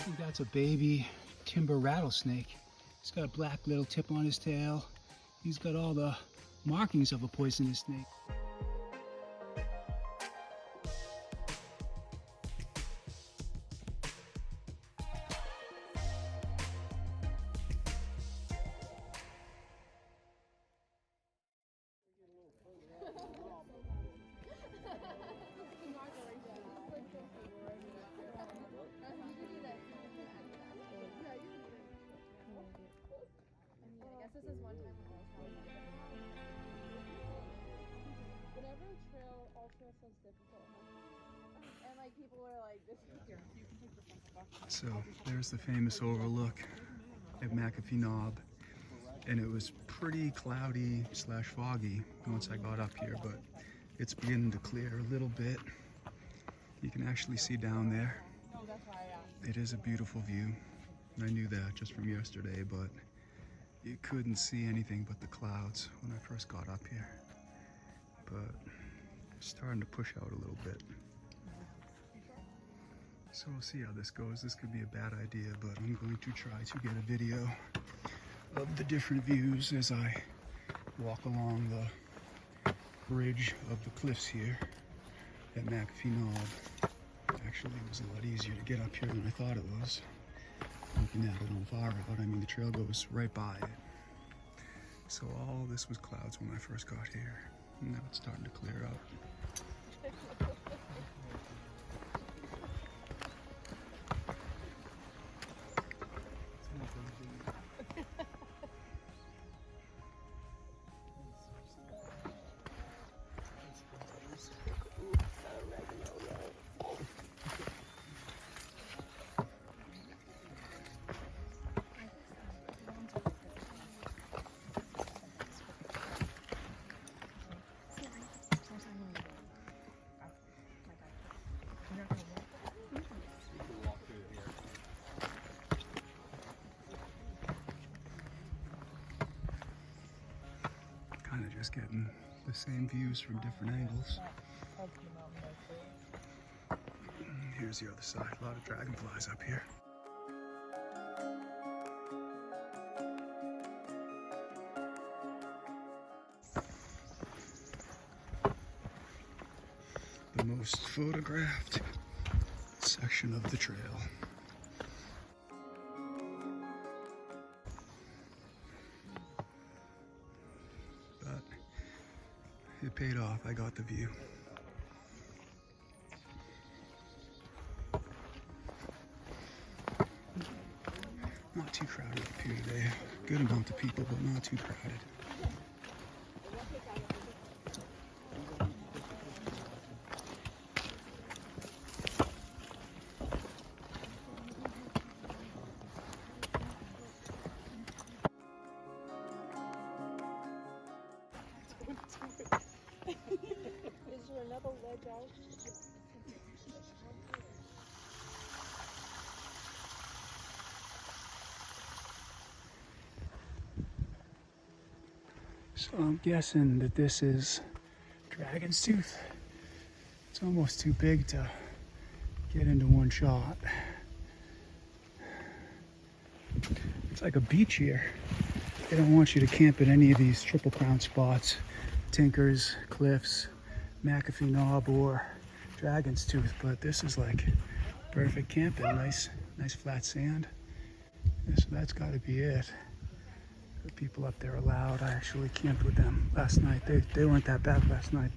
think that's a baby timber rattlesnake. He's got a black little tip on his tail. He's got all the markings of a poisonous snake. This is one time whenever a trail, all trail sounds difficult. And like people are like, this is here. You can take the phone off. So there's the famous overlook at MacCafee Knob. And it was pretty cloudy / foggy once I got up here, but it's beginning to clear a little bit. You can actually see down there. It is a beautiful view. I knew that just from yesterday, but you couldn't see anything but the clouds when I first got up here. But it's starting to push out a little bit. So we'll see how this goes. This could be a bad idea, but I'm going to try to get a video of the different views as I walk along the bridge of the cliffs here at MacCafee Knob. Actually, it was a lot easier to get up here than I thought it was. Looking at it on far out, I mean the trail goes right by it. So all this was clouds when I first got here. And now it's starting to clear out. Kind of just getting the same views from different angles. Here's the other side. A lot of dragonflies up here. The most photographed section of the trail. But it paid off. I got the view. Not too crowded up here today. Good amount of people, but not too crowded. Is there another ledge out? So I'm guessing that this is Dragon's Tooth. It's almost too big to get into one shot. It's like a beach here. They don't want you to camp at any of these Triple Crown spots. Tinker's, Cliffs, MacCafee Knob, or Dragon's Tooth, but this is like perfect camping. Nice flat sand. So that's got to be it. The people up there are loud. I actually camped with them last night. They weren't that bad last night.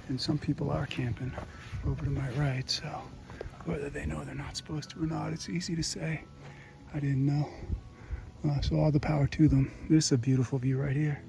And some people are camping over to my right, so whether they know they're not supposed to or not, it's easy to say. I didn't know. So all the power to them. This is a beautiful view right here.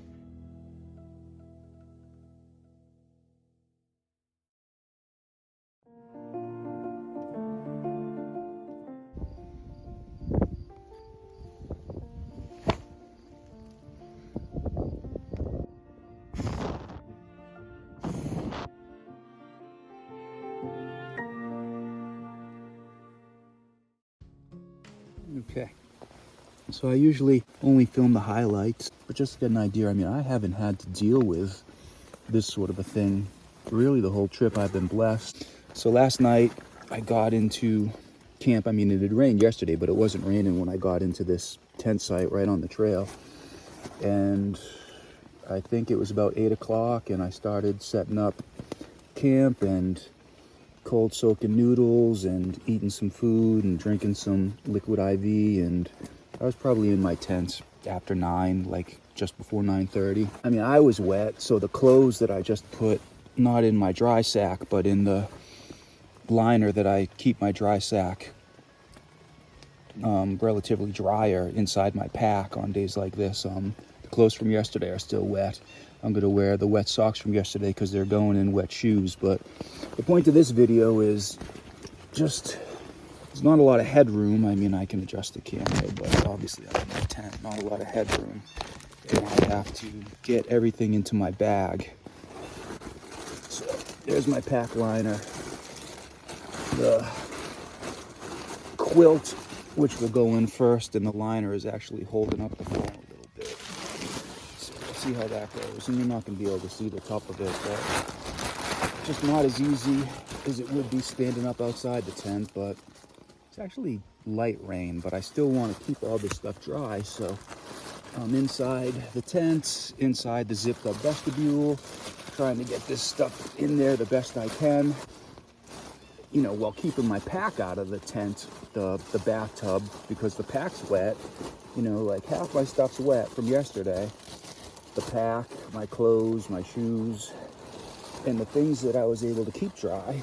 Okay. So I usually only film the highlights, but just to get an idea, I mean, I haven't had to deal with this sort of a thing really the whole trip. I've been blessed. So last night I got into camp. I mean, it had rained yesterday, but it wasn't raining when I got into this tent site right on the trail. And I think it was about 8 o'clock, and I started setting up camp and cold soaking noodles and eating some food and drinking some liquid IV, and I was probably in my tent after 9, like just before 9:30. I mean, I was wet, so the clothes that I just put, not in my dry sack, but in the liner that I keep my dry sack relatively drier inside my pack on days like this. The clothes from yesterday are still wet. I'm gonna wear the wet socks from yesterday because they're going in wet shoes. But the point of this video is just, there's not a lot of headroom. I mean, I can adjust the camera, but obviously I'm in my tent, not a lot of headroom. And I have to get everything into my bag. So there's my pack liner. The quilt, which will go in first, and the liner is actually holding up the phone a little bit. So we'll see how that goes. And you're not going to be able to see the top of it, but just not as easy as it would be standing up outside the tent. But it's actually light rain, but I still want to keep all this stuff dry. So I'm inside the tent, inside the zipped up vestibule, trying to get this stuff in there the best I can, you know, while keeping my pack out of the tent, the bathtub, because the pack's wet. You know, like half my stuff's wet from yesterday. The pack, my clothes, my shoes, and the things that I was able to keep dry.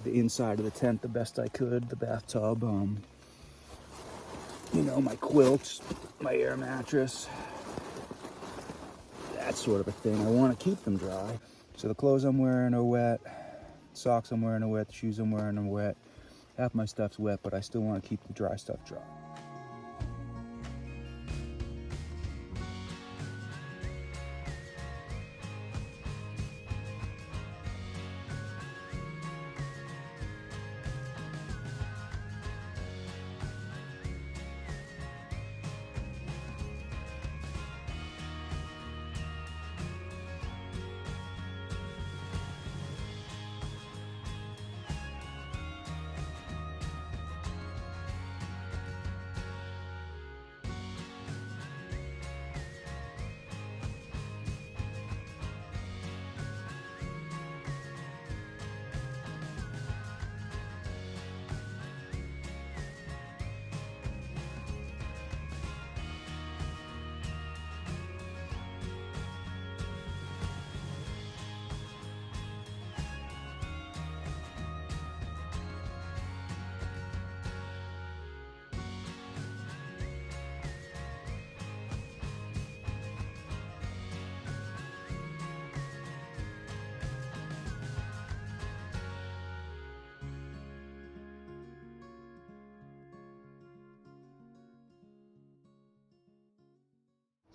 The inside of the tent the best I could, the bathtub, you know, my quilt, my air mattress, that sort of a thing. I want to keep them dry. So the clothes I'm wearing are wet, socks I'm wearing are wet, the shoes I'm wearing are wet. Half my stuff's wet, but I still want to keep the dry stuff dry.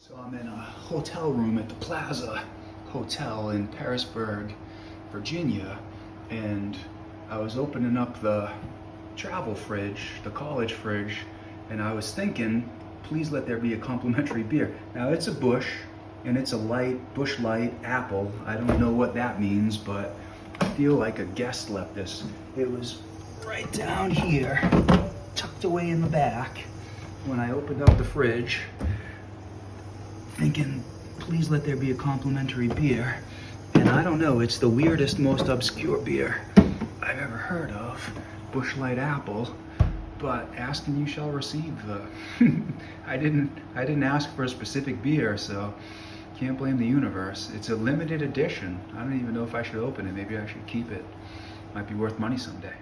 So I'm in a hotel room at the Plaza Hotel in Pearisburg, Virginia, and I was opening up the travel fridge, the college fridge, and I was thinking, please let there be a complimentary beer. Now it's a Busch, and it's a Busch Light apple. I don't know what that means, but I feel like a guest left this. It was right down here, tucked away in the back, when I opened up the fridge, thinking, please let there be a complimentary beer. And I don't know, it's the weirdest, most obscure beer I've ever heard of. Busch Light apple, but ask and you shall receive. I didn't ask for a specific beer, so can't blame the universe. It's a limited edition. I don't even know if I should open it. Maybe I should keep it. Might be worth money someday.